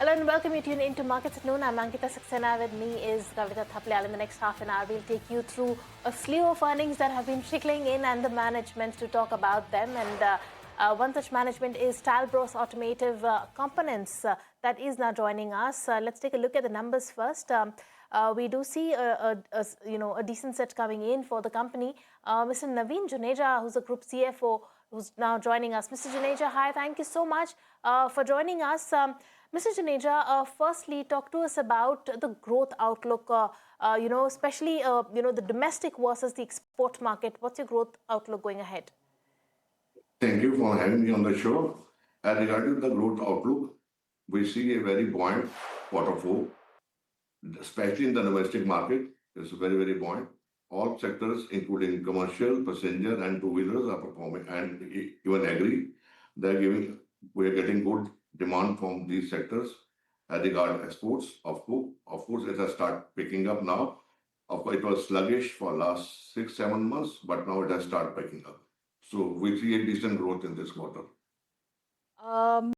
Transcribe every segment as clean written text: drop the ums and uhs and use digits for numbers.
Hello and welcome. You tune into Markets at Noon. I'm Ankita Saxena. With me is Kavita Thapliyal. In the next half an hour, we'll take you through a slew of earnings that have been trickling in and the management to talk about them. And one such management is Talbros Automotive Components that is now joining us. Let's take a look at the numbers first. We do see a decent set coming in for the company. Mr. Navin Juneja, who's the Group CFO, who's now joining us. Mr. Juneja, hi. Thank you so much for joining us. Mr. Juneja, firstly, talk to us about the growth outlook, especially, the domestic versus the export market. What's your growth outlook going ahead? Thank you for having me on the show. Regarding the growth outlook, we see a very buoyant quarter four, especially in the domestic market. It's very, very buoyant. All sectors, including commercial, passenger, and two-wheelers, are performing, and even agri. We are getting good demand from these sectors. As regard exports, of course, it has started picking up now. Of course, it was sluggish for last 6-7 months, but now it has started picking up. So we see a decent growth in this quarter.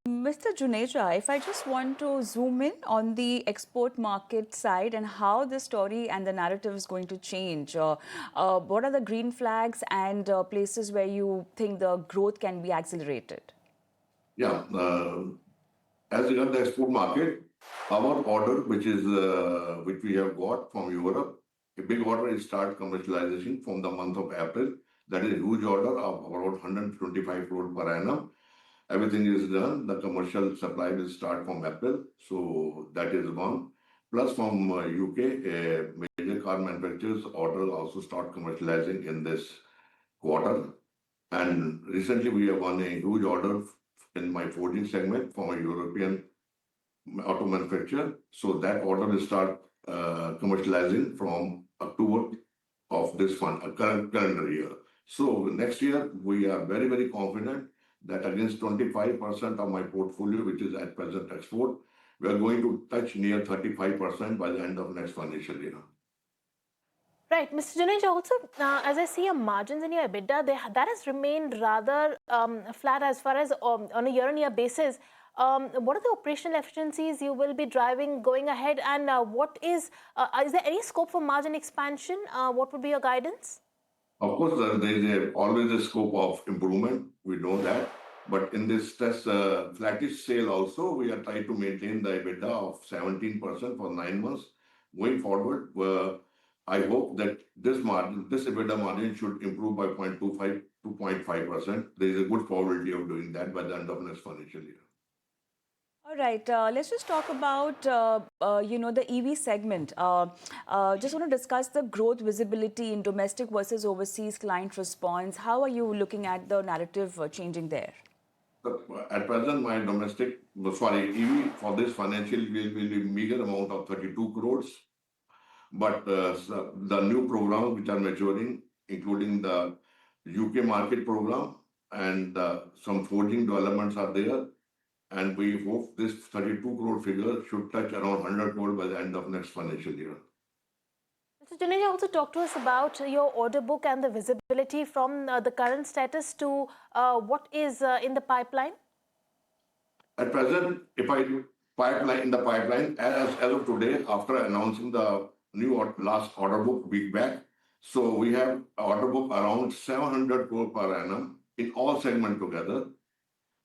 Mr. Juneja, if I just want to zoom in on the export market side and how the story and the narrative is going to change, what are the green flags and places where you think the growth can be accelerated? Yeah, as regards the export market, our order, which we have got from Europe, a big order is start commercialization from the month of April. That is a huge order of about 125 crore per annum. Everything is done. The commercial supply will start from April. So that is one. Plus from UK, a major car manufacturer's order also start commercializing in this quarter. And recently we have won a huge order in my forging segment from a European auto manufacturer. So that order will start commercializing from October of this current calendar year. So next year, we are very, very confident that against 25% of my portfolio, which is at present export, we are going to touch near 35% by the end of next financial year. Right. Mr. Juneja, also, as I see your margins in your EBITDA, that has remained rather flat as far as on a year-on-year basis. What are the operational efficiencies you will be driving going ahead? And is there any scope for margin expansion? What would be your guidance? Of course, there is always a scope of improvement. We know that. But in this flattish sale also, we are trying to maintain the EBITDA of 17% for 9 months. Going forward, I hope that this EBITDA margin should improve by 0.25 to 0.5%. There is a good probability of doing that by the end of next financial year. All right, let's just talk about, the EV segment. Just want to discuss the growth visibility in domestic versus overseas client response. How are you looking at the narrative changing there? At present, my EV for this financial year will be meager amount of 32 crores. But the new programs which are maturing, including the UK market program and some forging developments are there. And we hope this 32 crore figure should touch around 100 crore by the end of next financial year. Mr. Juneja, also talk to us about your order book and the visibility from the current status to what is in the pipeline. At present, in the pipeline, as of today, after announcing the last order book week back, so we have order book around 700 crore per annum in all segments together.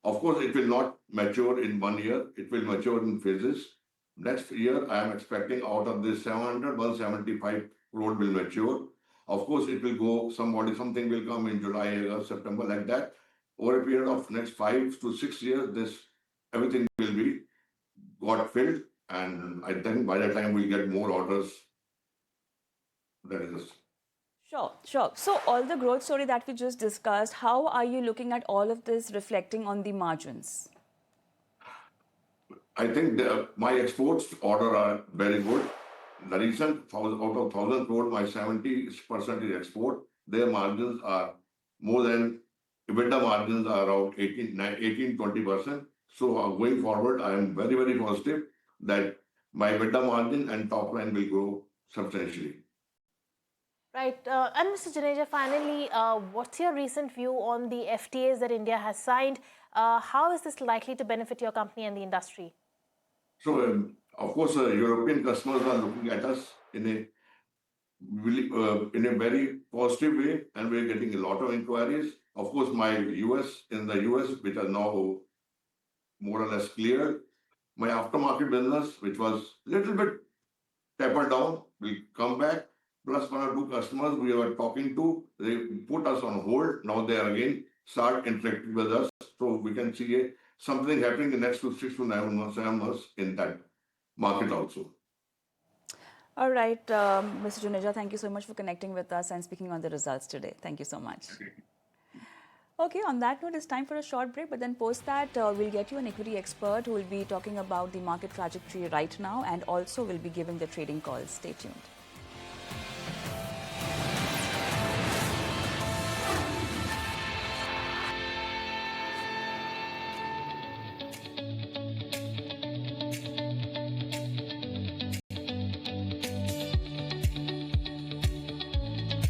Of course, it will not mature in 1 year. It will mature in phases. Next year, I am expecting out of this 175 crore will mature. Of course, it will go, something will come in July, August, September, like that. Over a period of next 5 to 6 years, everything will be got filled. And I think by the time we'll get more orders, that is. Sure. So all the growth story that we just discussed, how are you looking at all of this reflecting on the margins? I think my exports order are very good. The recent out of 1,000 crore, my 70% is export. Their margins are more than EBITDA margins are around 18-20%. So going forward, I am very, very positive that my EBITDA margin and top line will grow substantially. Right. And Mr. Juneja, finally, what's your recent view on the FTAs that India has signed? How is this likely to benefit your company and the industry? So, of course, European customers are looking at us in a very positive way, and we're getting a lot of inquiries. Of course, in the US, which are now more or less clear, my aftermarket business, which was a little bit tapered down, will come back. Plus, one or two customers we were talking to, they put us on hold. Now they are again start interacting with us. So we can see something happening in the next 6 to 7 months in that market also. All right, Mr. Juneja, thank you so much for connecting with us and speaking on the results today. Thank you so much. Okay, on that note, it's time for a short break, but then post that, we'll get you an equity expert who will be talking about the market trajectory right now and also will be giving the trading calls. Stay tuned.